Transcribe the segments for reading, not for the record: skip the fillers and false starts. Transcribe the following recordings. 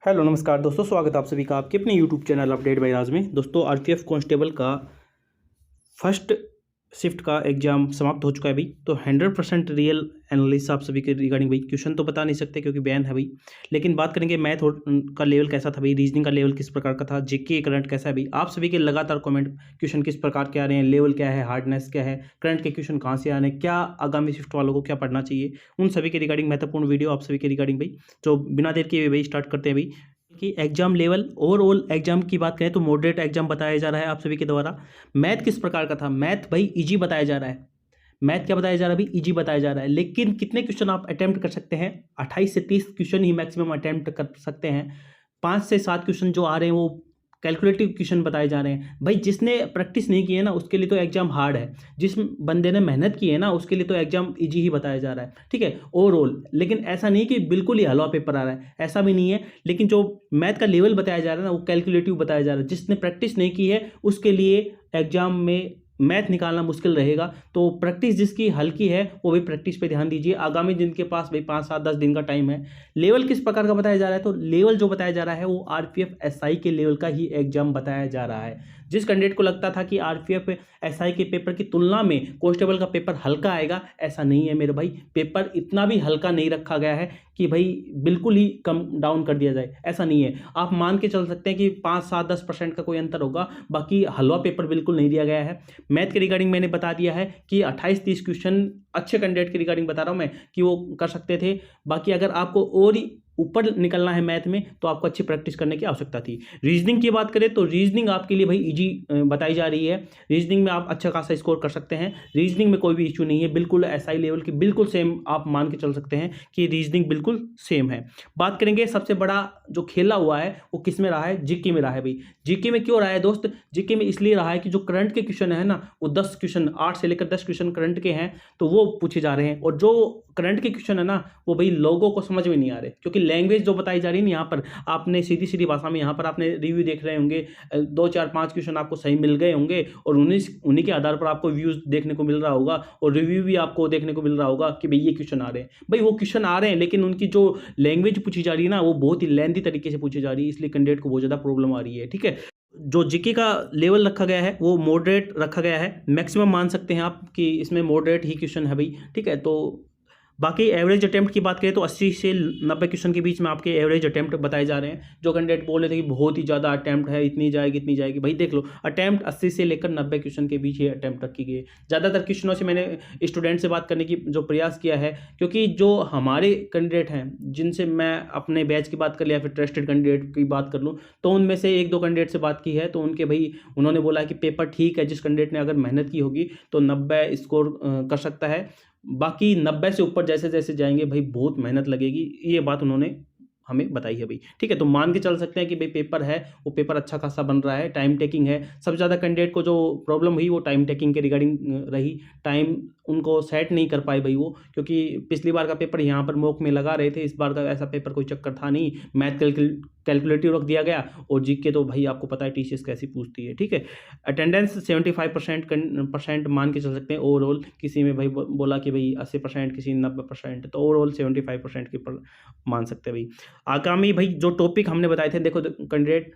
Hello नमस्कार दोस्तों, स्वागत है आप सभी का आपके अपने यूट्यूब चैनल अपडेट बाय राज में। दोस्तों आरपीएफ कांस्टेबल का फर्स्ट शिफ्ट का एग्जाम समाप्त हो चुका है भाई। तो 100% रियल एनालिसिस आप सभी के रिगार्डिंग भाई। क्वेश्चन तो बता नहीं सकते क्योंकि बैन है भाई, लेकिन बात करेंगे मैथ का लेवल कैसा था भाई, रीजनिंग का लेवल किस प्रकार का था, जीके करंट कैसा है भाई। आप सभी के लगातार कमेंट क्वेश्चन किस प्रकार के आ रहे हैं, लेवल क्या है, हार्डनेस क्या है, करंट के क्वेश्चन कहाँ से आ रहे हैं, क्या आगामी शिफ्ट वालों को क्या पढ़ना चाहिए, उन सभी के रिगार्डिंग महत्वपूर्ण वीडियो आप सभी के रिगार्डिंग भाई। तो बिना देर किए भाई स्टार्ट करते हैं भाई कि एग्जाम लेवल ओवरऑल एग्जाम की बात करें तो मॉडरेट एग्जाम बताया जा रहा है आप सभी के द्वारा। मैथ किस प्रकार का था, मैथ भाई इजी बताया जा रहा है। मैथ क्या बताया जा रहा है भाई, इजी बताया जा रहा है। लेकिन कितने क्वेश्चन आप अटेम्प्ट कर सकते हैं, 28 से 30 क्वेश्चन ही मैक्सिमम अटेम्प्ट कर सकते हैं। 5 से 7 क्वेश्चन जो आ रहे हैं वो कैलकुलेटिव क्वेश्चन बताए जा रहे हैं भाई। जिसने प्रैक्टिस नहीं की है ना उसके लिए तो एग्जाम हार्ड है, जिस बंदे ने मेहनत की है ना उसके लिए तो एग्जाम इजी ही बताया जा रहा है, ठीक है ओवरऑल। लेकिन ऐसा नहीं कि बिल्कुल ही हलवा पेपर आ रहा है, ऐसा भी नहीं है। लेकिन जो मैथ का लेवल बताया जा रहा है ना वो कैलकुलेटिव बताया जा रहा है। जिसने प्रैक्टिस नहीं की है उसके लिए एग्जाम में मैथ निकालना मुश्किल रहेगा। तो प्रैक्टिस जिसकी हल्की है वो भी प्रैक्टिस पे ध्यान दीजिए। आगामी दिन के पास भाई 5 7 10 दिन का टाइम है। लेवल किस प्रकार का बताया जा रहा है, तो लेवल जो बताया जा रहा है वो आरपीएफ एसआई के लेवल का ही एग्जाम बताया जा रहा है। जिस कैंडिडेट को लगता था कि आरपीएफ एसआई के पेपर की तुलना में कांस्टेबल का पेपर हल्का आएगा, ऐसा नहीं है मेरे भाई। पेपर इतना भी हल्का नहीं रखा गया है कि भाई बिल्कुल ही कम डाउन कर दिया जाए, ऐसा नहीं है। आप मान के चल सकते हैं कि 5 7 10% का कोई अंतर होगा, बाकी हलवा पेपर बिल्कुल नहीं दिया गया है। मैथ के रिगार्डिंग मैंने बता दिया है कि 28 30 क्वेश्चन अच्छे कैंडिडेट के रिगार्डिंग बता रहा हूं मैं कि वो कर सकते थे। बाकी अगर आपको और ऊपर निकलना है मैथ में तो आपको अच्छी प्रैक्टिस करने की आवश्यकता थी। रीजनिंग की बात करें तो रीजनिंग आपके लिए भाई इजी बताई जा रही है। रीजनिंग में आप अच्छा खासा स्कोर कर सकते हैं। रीजनिंग में कोई भी इश्यू नहीं है, बिल्कुल एसआई लेवल की बिल्कुल सेम आप मान के चल सकते हैं कि रीजनिंग बिल्कुल सेम है। बात करेंगे सबसे बड़ा जो खेला हुआ है वो किस में रहा है, जीके में रहा है भाई। जीके में क्यों रहा है दोस्त, जीके में इसलिए रहा है कि जो करंट के क्वेश्चन है ना वो 10 क्वेश्चन 8 से लेकर 10 क्वेश्चन करंट के हैं तो वो पूछे जा रहे हैं। और जो करंट के क्वेश्चन है ना वो भाई लोगों को समझ में नहीं आ रहे, क्योंकि लैंग्वेज जो बताई जा रही है ना यहाँ पर आपने सीधी सीधी भाषा में यहाँ पर आपने रिव्यू देख रहे होंगे, 2 4 5 क्वेश्चन आपको सही मिल गए होंगे और उन्हीं के आधार पर आपको व्यूज देखने को मिल रहा होगा और रिव्यू भी आपको देखने को मिल रहा होगा कि भाई ये क्वेश्चन आ रहे हैं। भाई वो क्वेश्चन आ रहे हैं लेकिन उनकी जो लैंग्वेज पूछी जा रही है ना वो बहुत ही लेंथी तरीके से पूछी जा रही है, इसलिए कैंडिडेट को बहुत ज़्यादा प्रॉब्लम आ रही है, ठीक है। जो जीके का लेवल रखा गया है वो मॉडरेट रखा गया है, मैक्सिमम मान सकते हैं आप कि इसमें मॉडरेट ही क्वेश्चन है भाई, ठीक है। तो बाकी एवरेज अटेम्प्ट की बात करें तो 80 से 90 क्वेश्चन के बीच में आपके एवरेज अटेम्प्ट बताए जा रहे हैं। जो कैंडिडेट बोल रहे थे कि बहुत ही ज़्यादा अटेम्प्ट है, इतनी जाएगी, भाई देख लो अटेम्प्ट 80 से लेकर 90 क्वेश्चन के बीच ही अटेम्प्ट रखी गई है। ज़्यादातर क्वेश्चनों से मैंने स्टूडेंट से बात करने की जो प्रयास किया है, क्योंकि जो हमारे कैंडिडेट हैं जिनसे मैं अपने बैच की बात कर लिया फिर ट्रस्टेड कैंडिडेट की बात कर लूँ तो उनमें से 1 2 कैंडिडेट से बात की है तो उनके भाई उन्होंने बोला कि पेपर ठीक है, जिस कैंडिडेट ने अगर मेहनत की होगी तो 90 स्कोर कर सकता है। बाकी 90 से ऊपर जैसे जैसे जाएंगे भाई बहुत मेहनत लगेगी, ये बात उन्होंने हमें बताई है भाई, ठीक है। तो मान के चल सकते हैं कि भाई पेपर है वो पेपर अच्छा खासा बन रहा है, टाइम टेकिंग है। सबसे ज़्यादा कैंडिडेट को जो प्रॉब्लम हुई वो टाइम टेकिंग के रिगार्डिंग रही, टाइम उनको सेट नहीं कर पाए भाई वो, क्योंकि पिछली बार का पेपर यहाँ पर मॉक में लगा रहे थे, इस बार का ऐसा पेपर कोई चक्कर था नहीं। मैथ कैलकुलेटिव रख दिया गया और जीके तो भाई आपको पता है टीसीएस कैसी पूछती है, ठीक है। अटेंडेंस 75% मान के चल सकते हैं ओवरऑल। किसी में भाई बोला कि भाई 80%, किसी 90%, तो ओवरऑल 75% के पर मान सकते हैं भाई। आगामी भाई जो टॉपिक हमने बताए थे, देखो कैंडिडेट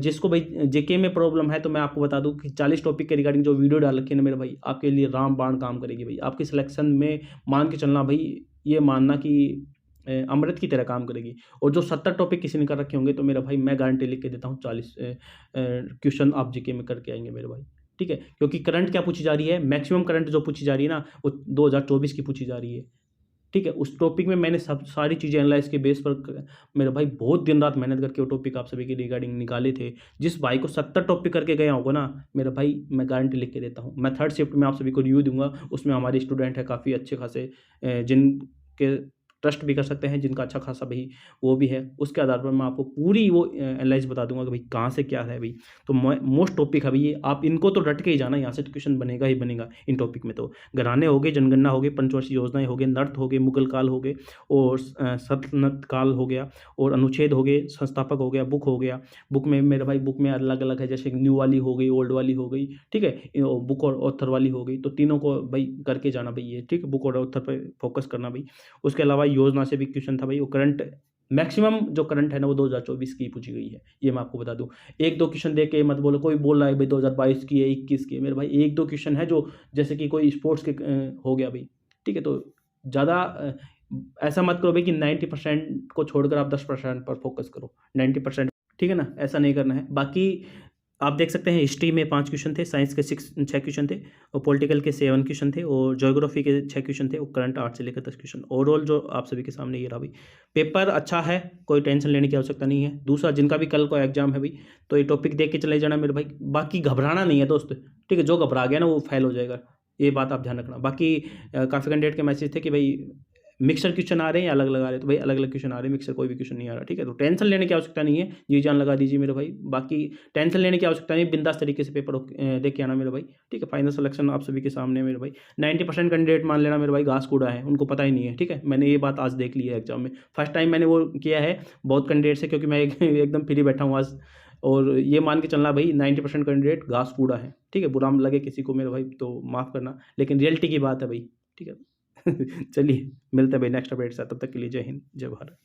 जिसको भाई जेके में प्रॉब्लम है तो मैं आपको बता दूं कि 40 टॉपिक के रिगार्डिंग जो वीडियो डाल रखी है ना मेरे भाई, आपके लिए रामबाण काम करेगी भाई। आपकी सिलेक्शन में मान के चलना भाई, ये मानना कि अमृत की तरह काम करेगी। और जो 70 टॉपिक किसी ने कर रखे होंगे तो मेरा भाई मैं गारंटी लिख के देता हूँ 40 क्वेश्चन आप जीके में करके आएंगे मेरे भाई, ठीक है। क्योंकि करंट क्या पूछी जा रही है, मैक्सिमम करंट जो पूछी जा रही है ना वो 2024 की पूछी जा रही है, ठीक है। उस टॉपिक में मैंने सब सारी चीज़ें एनालाइज के बेस पर मेरे भाई बहुत दिन रात मेहनत करके वो टॉपिक आप सभी के रिगार्डिंग निकाले थे। जिस भाई को 70 टॉपिक करके गया होगा ना मेरा भाई, मैं गारंटी लिख के देता हूँ। मैं 3rd शिफ्ट में आप सभी को रिव्यू दूंगा, उसमें हमारे स्टूडेंट है काफ़ी अच्छे खासे जिनके ट्रस्ट भी कर सकते हैं, जिनका अच्छा खासा भाई वो भी है। उसके आधार पर मैं आपको पूरी वो एनालाइज बता दूंगा कि भाई कहाँ से क्या है भाई। तो मोस्ट टॉपिक है भाई ये, आप इनको तो डट के ही जाना, यहाँ से तो क्वेश्चन बनेगा ही बनेगा इन टॉपिक में। तो घराने हो गए, जनगणना हो गए, पंचवर्षीय योजनाएं हो गए, नर्त हो गए, मुगल काल हो गए और सल्तनत काल हो गया और अनुच्छेद हो गए, संस्थापक हो गया, बुक हो गया। बुक में मेरे भाई बुक में अलग अलग है, जैसे न्यू वाली हो गई, ओल्ड वाली हो गई, ठीक है, बुक और ऑथर वाली हो गई। तो तीनों को भाई करके जाना भाई ये, ठीक है, बुक और ऑथर पर फोकस करना भाई। उसके अलावा योजना से भी क्वेश्चन था भाई, वो करंट मैक्सिमम जो करंट है ना वो 2024 की पूछी गई है, ये मैं आपको बता दूं। एक दो क्वेश्चन दे के मत बोलो, कोई बोल रहा है भाई 2022 की है 21 की है, मेरे भाई एक दो क्वेश्चन है जो जैसे कि कोई स्पोर्ट्स के हो गया भाई, ठीक है। तो ज़्यादा ऐसा मत करो भाई कि 90% को छोड़कर आप 10% पर फोकस करो, 90%, ठीक है ना, ऐसा नहीं करना है। बाकी आप देख सकते हैं हिस्ट्री में 5 क्वेश्चन थे, साइंस के 6 क्वेश्चन थे, और पॉलिटिकल के 7 क्वेश्चन थे, और ज्योग्राफी के 6 क्वेश्चन थे, और करंट आर्ट से लेकर 10 क्वेश्चन। ओवरऑल जो आप सभी के सामने ये रहा भाई, पेपर अच्छा है, कोई टेंशन लेने की आवश्यकता नहीं है। दूसरा, जिनका भी कल को एग्जाम है भाई, तो ये टॉपिक देख के चले जाना मेरे भाई, बाकी घबराना नहीं है दोस्त, ठीक है। जो घबरा गया ना वो फेल हो जाएगा, ये बात आप ध्यान रखना। बाकी काफ़ी कैंडिडेट के मैसेज थे कि भाई मिक्सर क्वेश्चन आ रहे हैं या अलग अलग आ रहे हैं, तो भाई अलग अलग क्वेश्चन आ रहे हैं, मिक्सर कोई भी क्वेश्चन नहीं आ रहा, ठीक है। तो टेंशन लेने की आवश्यकता नहीं है, जी जान लगा दीजिए मेरे भाई। बाकी टेंशन लेने की आवश्यकता नहीं, बिंदास तरीके से पेपर देख के आना मेरे भाई, ठीक है। फाइनल सिलेक्शन आप सभी के सामने है मेरे भाई। 90% कैंडिडेट मान लेना मेरे भाई घास कूड़ा है, उनको पता ही नहीं है, ठीक है। मैंने ये बात आज देख ली है एग्जाम में, फर्स्ट टाइम मैंने वो किया है बहुत कैंडिडेट से, क्योंकि मैं एकदम फ्री बैठा हूँ आज, और ये मान के चलना भाई 90% कैंडिडेट घास कूड़ा है, ठीक है। बुरा लगे किसी को मेरे भाई तो माफ़ करना, लेकिन रियलिटी की बात है भाई, ठीक है। चलिए मिलते हैं भाई नेक्स्ट अपडेट से, तब तक के लिए जय हिंद जय भारत।